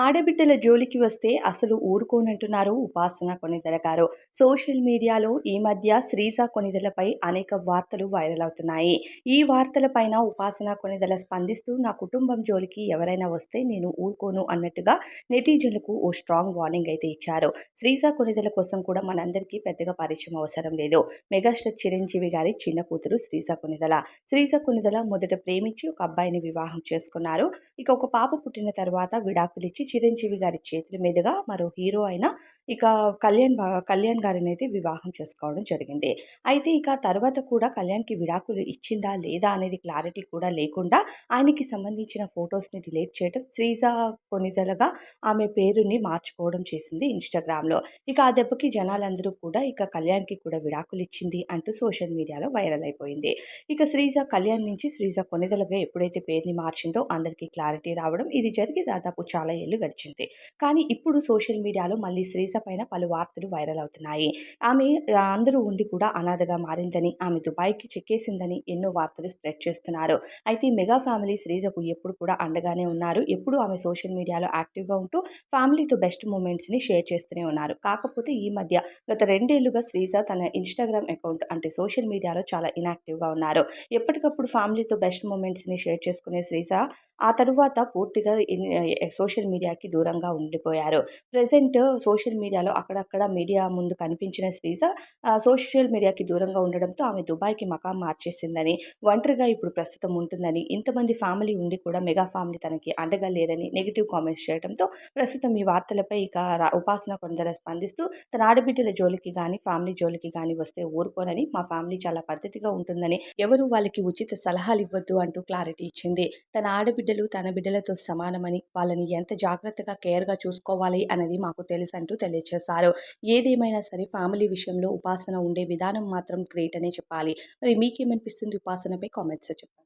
ఆడబిడ్డల జోలికి వస్తే అసలు ఊరుకోనంటున్నారు ఉపాసన కొణిదెల గారు. సోషల్ మీడియాలో ఈ మధ్య శ్రీజ కొణిదెలపై అనేక వార్తలు వైరల్ అవుతున్నాయి. ఈ వార్తలపైన ఉపాసన కొణిదెల స్పందిస్తూ నా కుటుంబం జోలికి ఎవరైనా వస్తే నేను ఊరుకోను అన్నట్టుగా నెటిజన్లకు ఓ స్ట్రాంగ్ వార్నింగ్ అయితే ఇచ్చారు. శ్రీజ కొణిదెల కోసం కూడా మనందరికీ పెద్దగా పరిచయం అవసరం లేదు. మెగాస్టార్ చిరంజీవి గారి చిన్న కూతురు శ్రీజ కొణిదెల. శ్రీజ కొణిదెల మొదట ప్రేమించి ఒక అబ్బాయిని వివాహం చేసుకున్నారు. ఇక ఒక పాప పుట్టిన తర్వాత విడాకులిచ్చి చిరంజీవి గారి చేతుల మీదుగా మరో హీరో అయిన ఇక కళ్యాణ్ గారినైతే వివాహం చేసుకోవడం జరిగింది. అయితే ఇక తర్వాత కూడా కళ్యాణ్‌కి విడాకులు ఇచ్చిందా లేదా అనేది క్లారిటీ కూడా లేకుండా ఆయనకి సంబంధించిన ఫోటోస్‌ని డిలీట్ చేయడం, శ్రీజ కొణిదెలగా ఆమె పేరుని మార్చుకోవడం చేసింది ఇన్‌స్టాగ్రామ్‌లో. ఇక ఆ దెబ్బకి జనాలందరూ కూడా ఇక కళ్యాణ్‌కి కూడా విడాకులిచ్చింది అంటూ సోషల్ మీడియాలో వైరల్ అయిపోయింది. ఇక శ్రీజ కళ్యాణ్ నుంచి శ్రీజ కొణిదెలగా ఎప్పుడైతే పేరుని మార్చిందో అందరికీ క్లారిటీ రావడం, ఇది జరిగి దాదాపు చాలా ఏళ్లు గడిచింది. కానీ ఇప్పుడు సోషల్ మీడియాలో మళ్ళీ శ్రీజ పైన పలు వార్తలు వైరల్ అవుతున్నాయి. ఆమె అందరూ ఉండి కూడా అనాథగా మారిందని, ఆమె దుబాయ్‌కి చెక్కేసిందని ఎన్నో వార్తలు స్ప్రెడ్ చేస్తున్నారు. అయితే ఈ మెగా ఫ్యామిలీ శ్రీజకు ఎప్పుడు కూడా అండగానే ఉన్నారు. ఎప్పుడూ ఆమె సోషల్ మీడియాలో యాక్టివ్‌గా ఉంటూ ఫ్యామిలీతో బెస్ట్ మూమెంట్స్‌ని షేర్ చేస్తూనే ఉన్నారు. కాకపోతే ఈ మధ్య గత 2 ఏళ్లుగా శ్రీజ తన ఇన్‌స్టాగ్రామ్ అకౌంట్ అంటే సోషల్ మీడియాలో చాలా ఇనాక్టివ్‌గా ఉన్నారు. ఎప్పటికప్పుడు ఫ్యామిలీతో బెస్ట్ మూమెంట్స్‌ని షేర్ చేసుకునే శ్రీజ ఆ తరువాత పూర్తిగా సోషల్ మీడియాకి దూరంగా ఉండిపోయారు. ప్రెజెంట్ సోషల్ మీడియాలో అక్కడక్కడ మీడియా ముందు కనిపించిన శ్రీజ సోషల్ మీడియాకి దూరంగా ఉండడంతో ఆమె దుబాయ్‌కి మకాం మార్చేసిందని, ఒంటరిగా ఇప్పుడు ప్రస్తుతం ఉంటుందని, ఇంతమంది ఫ్యామిలీ ఉండి కూడా మెగా ఫ్యామిలీ తనకి అండగా లేరని నెగెటివ్ కామెంట్స్ చేయడంతో ప్రస్తుతం ఈ వార్తలపై ఇక ఉపాసన కొందరు స్పందిస్తూ తన ఆడబిడ్డల జోలికి గాని, ఫ్యామిలీ జోలికి గాని వస్తే ఊరుకోనని, మా ఫ్యామిలీ చాలా పద్ధతిగా ఉంటుందని, ఎవరు వాళ్ళకి ఉచిత సలహాలివ్వద్దు అంటూ క్లారిటీ ఇచ్చింది. తన ఆడబిడ్డలు తన బిడ్డలతో సమానమని, వాళ్ళని ఎంత జాగ్రత్తగా కేర్‌గా చూసుకోవాలి అనేది మాకు తెలుసంటూ తెలియజేశారు. ఏదేమైనా సరే ఫ్యామిలీ విషయంలో ఉపాసన ఉండే విధానం మాత్రం గ్రేట్ అనే చెప్పాలి. మరి మీకేమనిపిస్తుంది ఉపాసనపై కామెంట్స్‌లో చెప్పండి.